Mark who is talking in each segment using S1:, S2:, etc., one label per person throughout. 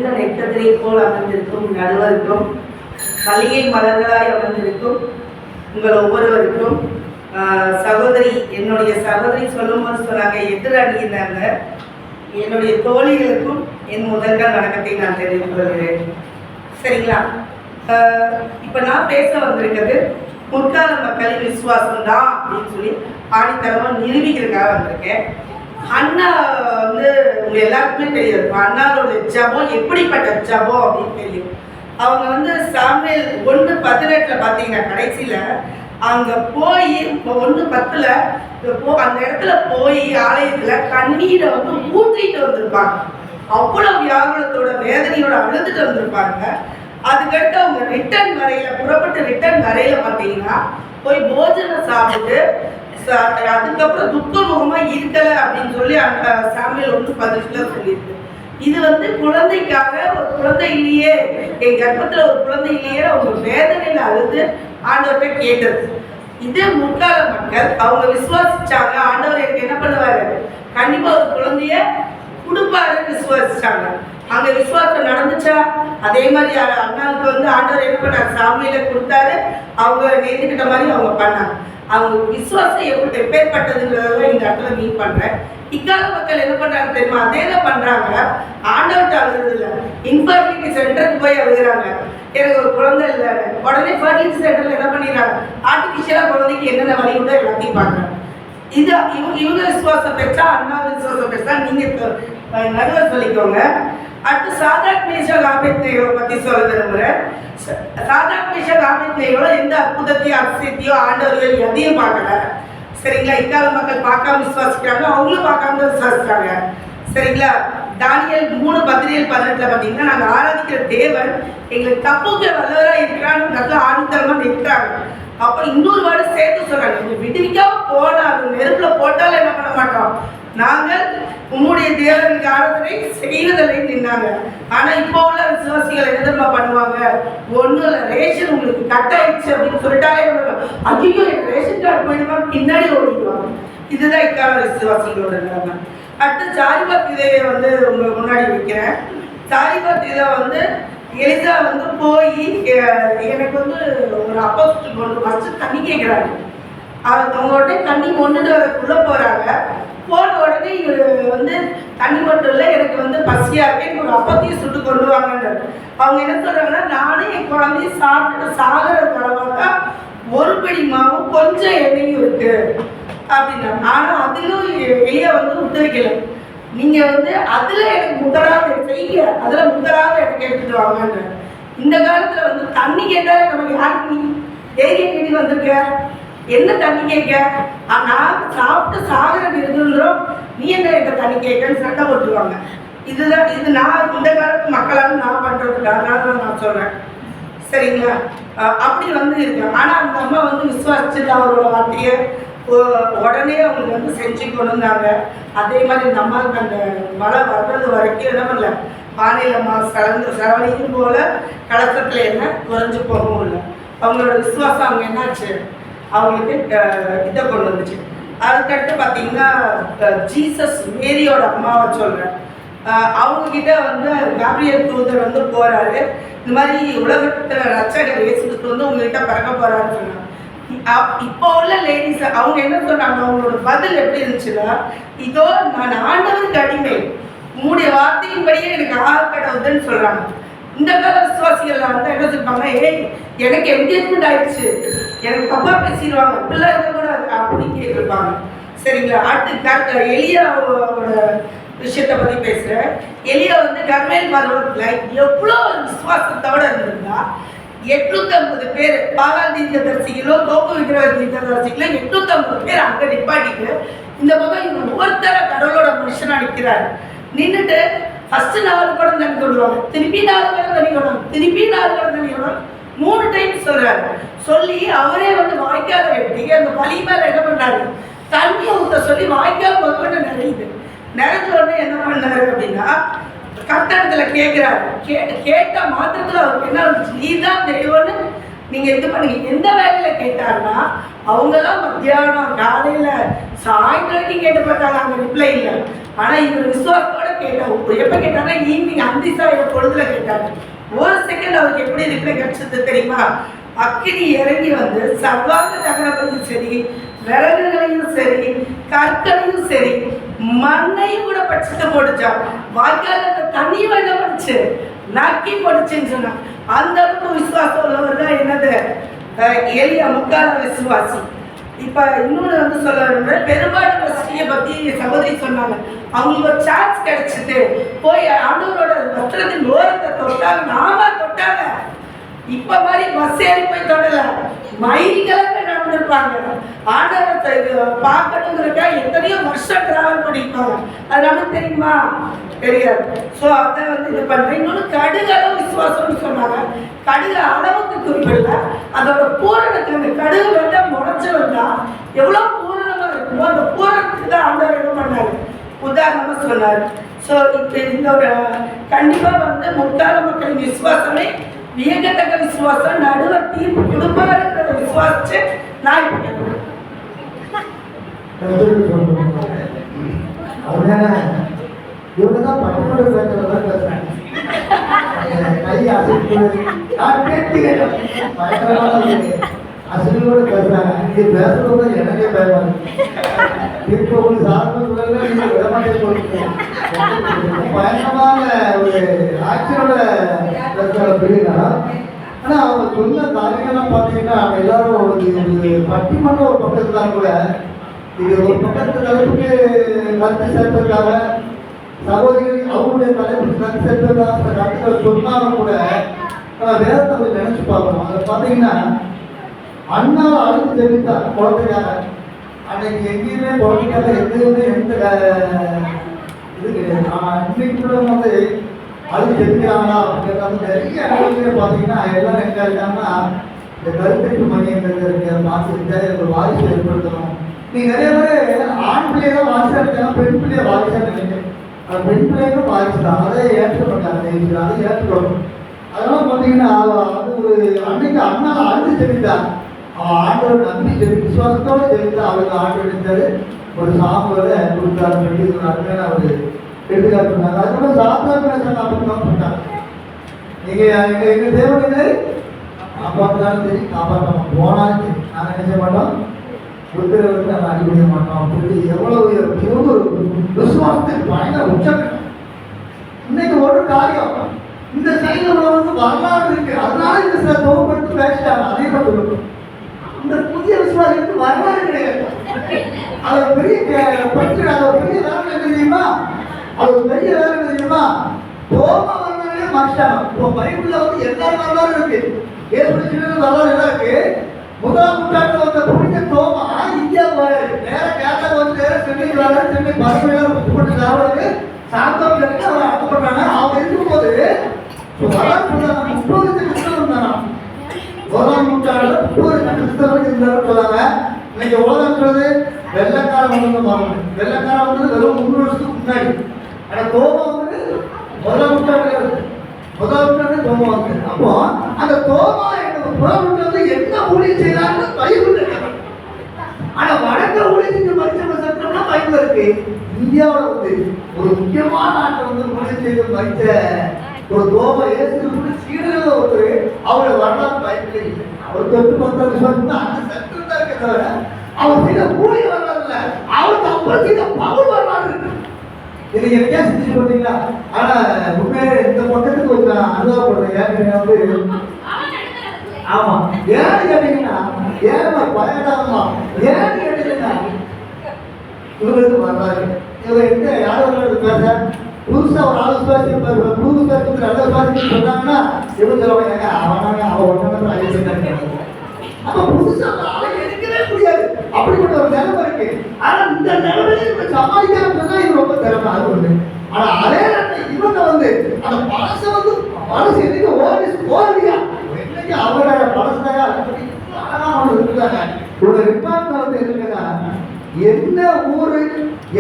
S1: மிகுந்த நெற்றத்திரை போல் அமர்ந்திருக்கும் நடுவருக்கும், மல்லிகை மலர்களாய் அமர்ந்திருக்கும் உங்கள் ஒவ்வொருவருக்கும், சகோதரி என்னுடைய சகோதரி சொல்லும்போது சொன்னாங்க எதிர் அணியினாங்க, என்னுடைய தோழிகளுக்கும் என் முதல்கள் வணக்கத்தை நான் தெரிவித்துக் கொள்கிறேன். சரிங்களா? இப்போ நான் பேச வந்திருக்கிறது முற்கால மக்களின் விசுவாசம் தான் அப்படின்னு சொல்லி ஆணித்தரமாக நிரூபிக்கிறதுக்காக வந்திருக்கேன். அண்ணா வந்து உங்க எல்லாருக்குமே தெரியாது, அண்ணாவோட ஜபம் எப்படிப்பட்ட ஜபம் அப்படின்னு தெரியும். அவங்க வந்து சாமுவேல் 1:18 பார்த்தீங்கன்னா கடைசியில் அங்கே போய் 1:10 அந்த இடத்துல போய் ஆலயத்தில் கண்ணீரை வந்து ஊற்றிட்டு வந்திருப்பாங்க. அவ்வளோ வியாகுலத்தோட வேதனையோட அழுதுட்டு வந்திருப்பாங்க. அதுக்கடுத்து அவங்க ரிட்டர்ன் வரையில புறப்பட்டு ரிட்டர்ன் வரையில பார்த்தீங்கன்னா போய் போஜனம் சாப்பிட்டு அதுக்கப்புறம் துக்கமுகமா இருக்கல அப்படின்னு சொல்லி அந்த சாமுவேல் 1:18 சொல்லியிருக்கு. இது வந்து குழந்தைக்காக, ஒரு குழந்தை இல்லையே, என் கர்ப்பத்துல ஒரு குழந்தை இல்லையே அவங்க வேதனையில அழுது ஆண்டவர்கிட்ட கேட்டது. இதே முற்கால மக்கள் அவங்க விசுவாசிச்சாங்க, ஆண்டவர் எனக்கு என்ன பண்ணுவாரு, கண்டிப்பா ஒரு குழந்தைய கொடுப்பாருன்னு விசுவாசிச்சாங்க. அங்க விசுவாசம் நடந்துச்சா? அதே மாதிரி அண்ணாவுக்கு வந்து ஆண்டவர் என்ன பண்ணார், சாமியில கொடுத்தாரு, அவங்க நேர்ந்துக்கிட்ட மாதிரி அவங்க பண்ணாங்க. அவங்க விசுவாசம் எப்படி எப்பேற்பட்டதுங்கிறத இந்த இடத்துல மீன் பண்றேன். இக்கால மக்கள் என்ன பண்றாங்க தெரியுமா? அதே தான் பண்றாங்க. ஆண்டவர்கிட்ட அழுகுறது இல்லை, இன்ஃபர்டிலிட்டி சென்டருக்கு போய் அழுகுறாங்க, எனக்கு ஒரு குழந்தை இல்லை. உடனே ஃபர்டிலிட்டி சென்டர்ல என்ன பண்ணிடுறாங்க, ஆர்டிஃபிஷியலா குழந்தைக்கு என்னென்ன வழி உண்டோ எல்லாத்தையும் பார்க்குறாங்க. இது இவங்க விசுவாசம் பெற்றா, அண்ணா விசுவாசம் பெற்றா நீங்க நடுவர் சொல்லிக்கோங்க. அடுத்து சாத்ராக் மேஷாக் ஆபேத்நேகோ பத்தி சொல்ல விரும்புறேன். சாத்ராக் மேஷாக் ஆபேத்நேகோல எந்த அற்புதத்தையும் அதிசயத்தையோ ஆண்டவர்கள் எதையும் பார்க்கல. சரிங்களா? இக்கால மக்கள் பார்க்காம விசுவாசிக்கிறாங்க, அவங்களும் பார்க்காம விசுவாசிக்கிறாங்க. சரிங்களா? தானியேல் 3:17 பார்த்தீங்கன்னா நாங்கள் ஆராதிக்கிற தேவன் எங்களுக்கு தப்புக்கு வல்லவராக இருக்கிறான்னு ஆணித்தரமா நிற்கிறாங்க. அப்போ இன்னொரு வார்டு சேர்த்து சொல்றாங்க, நீங்க விடுவிக்காம போனாலும் நெருப்புல போட்டாலும் என்ன பண்ண மாட்டோம், நாங்கள் உம்முடைய தேவனுக்கு ஆராதனை செய்வதில்லை நின்னாங்க. ஆனா இப்போ உள்ள விசுவாசிகள் என்ன தெரியுமா பண்ணுவாங்க, ஒன்றும் இல்லை, ரேஷன் உங்களுக்கு கட் ஆயிடுச்சு அப்படின்னு சொல்லிட்டாலே ஐயோ எனக்கு ரேஷன் கார்டு போயிடுமா பின்னாடி ஓடிடுவாங்க. இதுதான் இக்கால விசுவாசிகளோட நிலைமை. அடுத்து சாரிபாத் இதையை வந்து உங்களுக்கு முன்னாடி வைக்கிறேன். சாரிபாத் இதை வந்து எலிசா வந்து போய் எனக்கு வந்து ஒரு அப்போஸ்டல் கொண்டு ஃபஸ்ட்டு தண்ணி கேட்குறாங்க. அவங்க உடனே தண்ணி கொண்டுட்டு வரக்குள்ளே போகிறாங்க. போன உடனே இவர் வந்து தண்ணி மட்டும் இல்லை, எனக்கு வந்து பசியாக இருக்கு, எனக்கு ஒரு அப்பத்தையும் சுட்டு கொண்டு வாங்கன்றாரு. அவங்க என்ன சொல்கிறாங்கன்னா, நானும் என் குழந்தையும் சாப்பிட்டுட்டு சாகிற கடவாக்கா ஒரு படி மாவும் கொஞ்சம் எண்ணெயும் இருக்கு அப்படின்னா. ஆனால் அதிலும் எலியா வந்து ஒத்துழைக்கல. நீங்க வந்து அதுல எனக்கு முதலாவது செய்ய, அதுல முதலாவது எனக்கு எடுத்துட்டு வாங்கன்ற. இந்த காலத்துல வந்து தண்ணி கேட்டாலே நமக்கு யாருக்கு ஏரியா கேட்டு வந்திருக்க, என்ன தண்ணி கேட்க, நான் சாப்பிட்டு சாகர இருக்குன்றோம், நீ என்ன என்கிட்ட தண்ணி கேட்கன்னு சண்டை போட்டுருவாங்க. இதுதான் இது நான் இந்த காலத்து மக்களால் நான் பண்றதுக்காக நான் சொல்றேன். சரிங்களா? அப்படி வந்து இருக்கேன். ஆனா அந்த அம்மா வந்து விசுவாசிச்சுட்டு அவரோட வார்த்தையை உடனே அவங்களுக்கு வந்து செஞ்சு கொண்டு வந்தாங்க. அதே மாதிரி இந்த அம்மாவுக்கு அந்த மழை வர்றது வரைக்கும் என்ன பண்ணல, பானையில் செலவழிக்கும் போல கலசத்தில் என்ன குறைஞ்சு போகவும் இல்லை. அவங்களோட விசுவாசம் அவங்க என்னாச்சு, அவங்களுக்கு இதை கொண்டு வந்துச்சு. அதுக்கடுத்து பார்த்தீங்கன்னா ஜீசஸ் மேரியோட அம்மாவை சொல்கிறேன். அவங்கக்கிட்ட வந்து காப்ரியேல் தூதர் வந்து போகிறாரு, இந்த மாதிரி உலகத்தில் ரட்சகர் இயேசுக்கு வந்து உங்ககிட்ட பிறக்க போகிறாருன்னு சொன்னாங்க. இப்போ உள்ள லேடிஸ் அவங்க என்ன சொல்றாங்க, அவங்களோட பதில் எப்படி இருந்துச்சுன்னா, இதோ நான் ஆண்டவருக்கு அடிமை, உங்களுடைய வார்த்தையின்படியே எனக்கு ஆகப்படவுதுன்னு சொல்றாங்க. இந்த கால விசுவாசிகள் வந்து என்ன சொல்றாங்க, ஏய் எனக்கு என்கேஜ்மெண்ட் ஆயிடுச்சு, எனக்கு தப்பா பேசிடுவாங்க, பிள்ளை இருக்கக்கூடாது அப்படின்னு கேட்டிருப்பாங்க. சரிங்களா? அடுத்து எலியாவோட விஷயத்தை பத்தி பேசுறேன். எலியா வந்து கர்மேல் பர்வதத்துல எவ்வளோ விசுவாசத்தோட இருந்திருந்தா 850 பேர் பாகால் தீர்க்கதரிசிகளோ தோப்பு விக்கிற தீர்க்கதரிசிகளோ 850 பேர் அங்கே நிப்பாட்டிட்டு இந்த பக்கம் இவங்க ஒவ்வொருத்தர கடவுளோட மனுஷனா நிற்கிறாரு. நின்றுட்டு ஃபர்ஸ்ட் 4 குடம் தண்ணி கொள்வாங்க, திருப்பி 4 குடம் தண்ணி கொள்வாங்க, திருப்பி 4 குடம் தண்ணி கொள்வாங்க, 3 டைம் சொல்றாரு. சொல்லி அவரே வந்து வாய்க்கால வெட்டி அந்த பலி மேல என்ன பண்றாரு, தண்ணியை ஊற்ற சொல்லி வாய்க்கால் முதல்ல நிறையுது. நிறைஞ்ச உடனே என்ன பண்ணாரு அப்படின்னா, கர்த்தரிடத்துல கேட்கிறாரு. கேட்ட மாத்திரத்துல அவருக்கு என்ன வந்துச்சு, நீ தான் தெய்வம்னு நீங்க இது பண்ணுங்க. எந்த வேலையில கேட்டாருன்னா, அவங்கெல்லாம் மத்தியானம் காலையில சாயந்தரம் கேட்டு பார்த்தாங்க, அங்க ரிப்ளை இல்லை. ஆனா இவர் விசுவாசத்தோட கேட்டாங்க. எப்ப கேட்டாங்கன்னா ஈவினிங் அந்திசாய பொழுதுல கேட்டாங்க. ஒரு செகண்ட் அவருக்கு எப்படி ரிப்ளை கிடைச்சது தெரியுமா? அக்கினி இறங்கி வந்து சர்வாங்க தகரப்பையும் சரி, விறகுகளையும் சரி, கற்களையும் சரி, மண்ணையும் கூட பட்சத்தை போட்டுச்சான். வாய்க்கால தண்ணியும் என்ன பண்ணுச்சு? நக்கி போட்டுச்சுன்னு சொன்னான். அந்த அளவுக்கு விசுவாசம் உள்ளவர் தான் என்னது எலியா, முக்கால விசுவாசி. இப்ப இன்னொன்று வந்து சொல்ல பெரும்பாலான ஸ்ரீயை பத்தி சகோதரி சொன்னாங்க. அவங்களுக்கு ஒரு சான்ஸ் கிடைச்சிட்டு போய் ஆண்டவரோட வஸ்திரத்தின் ஓரத்தை தொட்டாங்க, நாம தொட்டாங்க. இப்ப மாதிரி பஸ் ஏறி போய் தொடல, மைல்கிழமை நடந்திருப்பாங்க. ஆண்டவரை பார்க்கணுங்கிறக்கா எத்தனையோ வருஷம் டிராவல் பண்ணிருப்பாங்க. அது நமக்கு தெரியுமா? தெரியாது. ஸோ அதை வந்து இது பண்றேன். இன்னொன்று கடுகு அளவு விசுவாசம்னு சொன்னாங்க. கடுகு அளவுக்கு குறிப்பிடல, அதோட பூரணத்துக்கு. அந்த கடுகு வந்து முளைச்சு வந்தா எவ்வளவு பூரணமா இருக்குமோ அந்த பூரணத்துக்கு தான் ஆண்டவர் என்ன பண்ணாரு, உதாரணமா சொன்னார். ஸோ இப்போ இந்த ஒரு கண்டிப்பா வந்து முற்கால மக்களின் விசுவாசமே வியக்கத்தக்க விசுவாசம். நடுவர் தீர்ப்பு கொடுப்பாருங்கிற விசுவாசிச்சு நான்
S2: இவங்கதான் பட்டோட பேசுறதான் பேசுறாங்க. கை அசைப்பு அசைவோடு பேசுறாங்க. இது பேசுறது எனக்கே பயமாது. இப்போ ஒரு சார்பு நீங்க விடமாட்டே கொடுக்கணும். பயங்கரமான ஒரு ஆக்ஷனோட பேசுற புரியுதா? ஆனா அவங்க சொன்ன காரியங்கள்லாம் பார்த்தீங்கன்னா எல்லாரும் ஒரு பட்டிமன்ற ஒரு பக்கத்துல தான் கூட இது ஒரு பக்கத்து தலைப்புக்கு கருத்து சேர்ப்பதற்காக சகோதரிகள் அவங்களுடைய தலைப்புக்கு கருத்து சேர்ப்பதற்காக கருத்துக்கள் சொன்னாலும் கூட வேதத்தை நினைச்சு பார்க்கணும். அதை பார்த்தீங்கன்னா அண்ணா அழுது தெரிவித்தா குழந்தைக்காக. அன்னைக்கு எங்கேயுமே குழந்தைக்காக எதுவுமே எந்த இது கிடையாது. ஆனால் இன்னைக்கு கூட வந்து அழுது தெரிவிக்கிறாங்களா அப்படிங்கிறது நிறைய இடத்துல பார்த்தீங்கன்னா எல்லாரும் எங்க இருக்காங்கன்னா இந்த கருத்தரிப்பு மையங்கள் இருக்க மாற்றி ஒரு வாரிசு ஏற்படுத்தணும். நீங்க நிறைய பேர் ஆண் பிள்ளைதான் வாரிசா இருக்காங்க, பெண் பிள்ளைய வாரிசா நினைக்கிறேன். பெண் பிள்ளைகளும் வாரிசு தான், அதை ஏற்றுக்கொண்டாங்க, அதை ஏற்றுக்கணும். அதனால பார்த்தீங்கன்னா அது ஒரு அன்னைக்கு அண்ணா அழுது தெரிவித்தார். அவன் ஆண்டவர் நம்பி விசுவாசத்தோடு தெரிவித்தா அவருக்கு ஆண்டு எடுத்தாரு. ஒரு சாம்பலை கொடுத்தாரு சொல்லி ஒரு அருமையான ஒரு எடுத்துக்காட்டு சொன்னாங்க. அதுக்கப்புறம் சாப்பிட்டாங்க அப்படி தான் பண்ணாங்க. நீங்க எங்க தேவனுக்கு காப்பாற்றினாலும் சரி, காப்பாற்ற போனாலும் சரி, நாங்கள் நினைச்ச மாட்டோம், உத்தரவுக்கு நம்ம அடிபடிய மாட்டோம் அப்படி எவ்வளவு விசுவாசத்துக்கு பயங்கர உச்சம். இன்னைக்கு ஒரு காரியம் இந்த சைடுல வந்து வரலாறு இருக்கு, அதனால இந்த சில தொகுப்படுத்தி பேசிட்டாங்க. அதே தான் சொல்லணும். இந்த புதிய விசுவாசத்துக்கு வரலாறு கிடையாது. அது பெரிய பற்று, அது பெரிய வேலை தெரியுமா? அது பெரிய வேலை தெரியுமா? தோமா வரலாறு மாறிட்டாங்க. இப்போ பைபிள்ல வந்து எல்லா வரலாறும் இருக்கு, ஏற்படுத்தி வரலாறு எல்லாம் இருக்கு. முதலாம் நூற்றாண்டுல வந்த புனித தோமா இந்தியா நேர கேரளா வந்து நேர சென்னைக்கு வர, சென்னை பரவாயில்ல போட்டு சாப்பிடுறது சாத்தம் இருக்கு. அவரை அனுப்புறாங்க. அவங்க இருக்கும்போது வரலாறு சொல்றாங்க 30 கிறிஸ்தவம் இருந்தாங்க. முதலாம் நூற்றாண்டுல 30 கிறிஸ்தவர்கள் இருந்தாலும் சொல்லாங்க. இன்னைக்கு உலகம்ன்றது வெள்ளக்காரன் வந்து மாறணும். வெள்ளக்காரன் வந்து வெறும் 300 வருஷத்துக்கு முன்னாடி. ஆனா தோமா வந்து முதலாம் நூற்றாண்டு, முதல் நூற்றாண்டு தோமா வந்து. அப்போ அந்த தோமா புறவுட்டு என்ன ஊழியம் செய்யறாங்க பைபிள் இருக்கு. ஆனா வடக்க ஊழியம் செஞ்ச மரிச்சவங்க சட்டம்னா பைபிள் இருக்கு. இந்தியாவில் வந்து ஒரு முக்கியமான நாட்டை வந்து ஊழியம் செய்த மரிச்ச ஒரு தோமா இயேசு சீடர்கள் ஒருத்தர், அவருடைய வரலாறு பைபிள் இல்லை. அவர் 10 விசுவாசம் அந்த சட்டம் தான் இருக்க தவிர அவர் செய்த ஊழிய வரலாறு இல்லை. அவருக்கு அப்புறம் செய்த பவுல் வரலாறு இருக்கு. இதை எனக்கே சிந்திச்சு பார்த்தீங்களா? ஆனா உண்மையிலே இந்த பக்கத்துக்கு கொஞ்சம் அனுபவப்படுறேன். ஏன் வந்து ஆமா ஏன்னு கேட்டீங்கன்னா ஏமா பயணமா ஏன்னு கேட்டீங்கன்னா இவங்களுக்கு வர்றாரு. இவங்க எந்த யாரும் பேச புதுசா ஒரு ஆள் சுவாசி புது பேசுறது நல்ல சுவாசி சொன்னாங்கன்னா இவங்க சொல்லுவாங்க அவனாங்க அவன் ஒன்றாங்க ஐயா. அப்ப புதுசா அவளை எடுக்கவே முடியாது. அப்படிப்பட்ட ஒரு நிலைமை இருக்கு. ஆனா இந்த நிலைமையில சமாளிக்காம சொன்னா இது ரொம்ப திறமை. அது ஒண்ணு. ஆனா அதே நேரத்தில் இவங்க வந்து அந்த பழசை வந்து பழசு என்னைக்கு ஓடியா அவரோட பழசையா இருக்காங்க. ஒரு ரிப்பார்ட் வந்து இருக்குன்னா என்ன ஊரு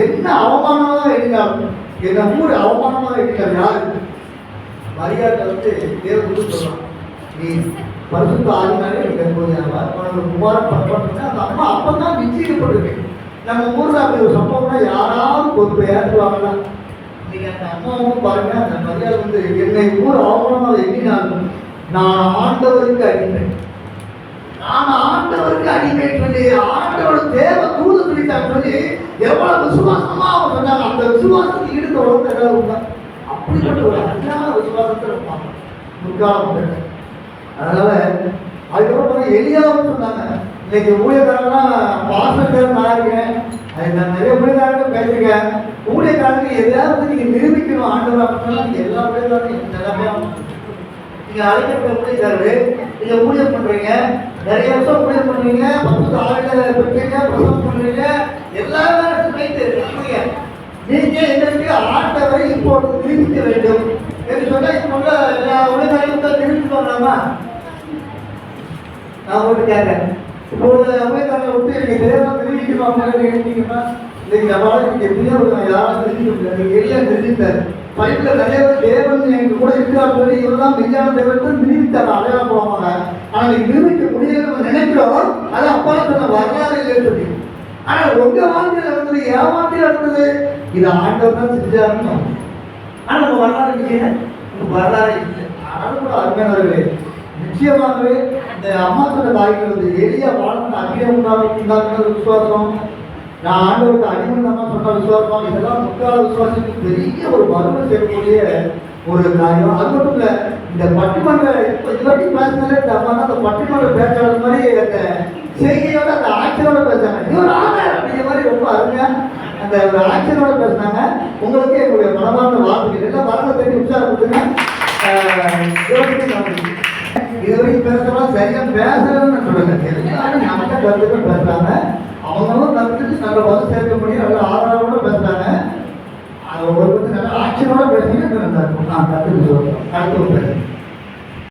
S2: என்ன அவமானமா இருந்தாலும், என்ன ஊர் அவமானமா இருக்கிறது யாரு மரியாதை வந்து தேர்வு சொல்லலாம். நீ பரிசுத்த ஆகினாலே குமாரம் பண்றா அந்த அம்மா அப்பதான் நிச்சயிக்கப்பட்டிருக்கு. நம்ம ஊர்ல அப்படி ஒரு சம்பவம்னா யாராவது ஒரு ஏற்றுவாங்களா? இன்னைக்கு அந்த அம்மாவும் பாருங்க, அந்த மரியாதை வந்து என்னை ஊர் அவமானமாக எண்ணினாலும் நான் ஆண்டவருக்கு அடிமை, நான் ஆண்டவருக்கு அடிமை சொல்லி ஆண்டவரோட தேவ தூது பிடித்தான்னு சொல்லி எவ்வளவு விசுவாசமா அவங்க சொன்னாங்க. அந்த விசுவாசத்துக்கு ஈடுத்த உலகத்தை ஏதாவது உண்டா? அப்படிப்பட்ட ஒரு அஞ்சான விசுவாசத்தில் இருப்பாங்க முற்காலம். அதனால அதுக்கப்புறம் எளியாவும் சொன்னாங்க, இன்னைக்கு ஊழியக்காரங்களாம் பாசக்காரன் நான் இருக்கேன், அது நான் நிறைய ஊழியக்காரங்க பேசிருக்கேன், ஊழியக்காரங்க எதையாவது நீங்க நிரூபிக்கணும் ஆண்டவர் அப்படின்னா நீங்க எல்லா ஊழியக்காரங்களும் நிலைமையா நீங்க அழைக்கப்பட்ட ஊழியக்காரரு, நீங்க ஊழியம் பண்றீங்க, நிறைய வருஷம் ஊழியம் பண்றீங்க, 10 ஆளுகளை பெற்றீங்க, பிரசவம் பண்றீங்க, எல்லா வேலையும் இருக்கீங்க. நீங்க எங்களுக்கு ஆண்டவரை இப்போது நிரூபிக்க வேண்டும் என்று சொன்னா இப்போ எல்லா ஊழியக்காரையும் தான் நிரூபிச்சுவாங்களாமா? நான் உங்களுக்கு கேட்கிறேன், இப்போ ஊழியக்காரங்களை விட்டு எனக்கு தேவை நிரூபிக்கணும் அப்படின்னு நினைச்சீங்கன்னா இன்னைக்கு நம்மளால நீங்க எப்படியா யாரும் தெரிஞ்சுக்க முடியாது. நீங்க எல்லாம் தெரிஞ்சுட்டாரு பைபிள்ல நிறைய பேர் தேவன் எங்க கூட இருக்கிறார் சொல்லி இவரெல்லாம் மெய்யான தேவன் நிரூபித்தார், அடையாளம் போவாங்க. ஆனா நீங்க நிரூபிக்க முடியல நம்ம நினைக்கிறோம், அது அப்பா சொன்ன வரலாறு இல்லைன்னு சொல்லி. ஆனா உங்க வாழ்க்கையில் நடந்தது, என் வாழ்க்கையில் நடந்தது, இது ஆண்டவர் தான் செஞ்சாருன்னு. ஆனா நம்ம வரலாறு இல்லையே, நம்ம வரலாறு இல்லை. ஆனாலும் கூட அருமையானவர்களே, நிச்சயமாகவே இந்த அம்மா சொன்ன தாய்கள் வந்து எளிய வாழ்க்கை அகிலம் உண்டாக்குற விசுவாசம், நான் ஆண்டவருக்கு அடிமந்தமா சொன்ன விசுவாசம், இதெல்லாம் முக்கால விசுவாசத்துக்கு பெரிய ஒரு வறுமை செய்யக்கூடிய ஒரு காரியம். அது மட்டும் இல்ல, இந்த பட்டிமன்ற இதுவரைக்கும் பேசினாலே இந்த அம்மா அந்த பட்டிமன்ற பேச்சாளர் மாதிரி அந்த செய்கையோட அந்த ஆட்சியோட பேசுறாங்க, இவர் ஆனார் அப்படிங்கிற மாதிரி ரொம்ப அருமையா அந்த ஒரு ஆட்சியோட பேசினாங்க. உங்களுக்கு எங்களுடைய மனமார்ந்த வாழ்த்துக்கள். எல்லாம் வரல தெரிஞ்சு உற்சாகப்படுத்துங்க. இதுவரைக்கும் பேசுறவங்க சரியா பேசுறதுன்னு சொல்லுங்க, எல்லாரும் நமக்கு கருத்துக்கள் பேசுறாங்க, அவங்களும் கருத்துக்கு நல்ல பதில் சேர்க்க முடியும், நல்ல ஆதரவோட பேசுறாங்க. ஒரு பத்தி நல்ல ஆட்சியோட பேசுறீங்க, நல்லா இருக்கும். நான் கருத்துக்கு சொல்றேன். அடுத்து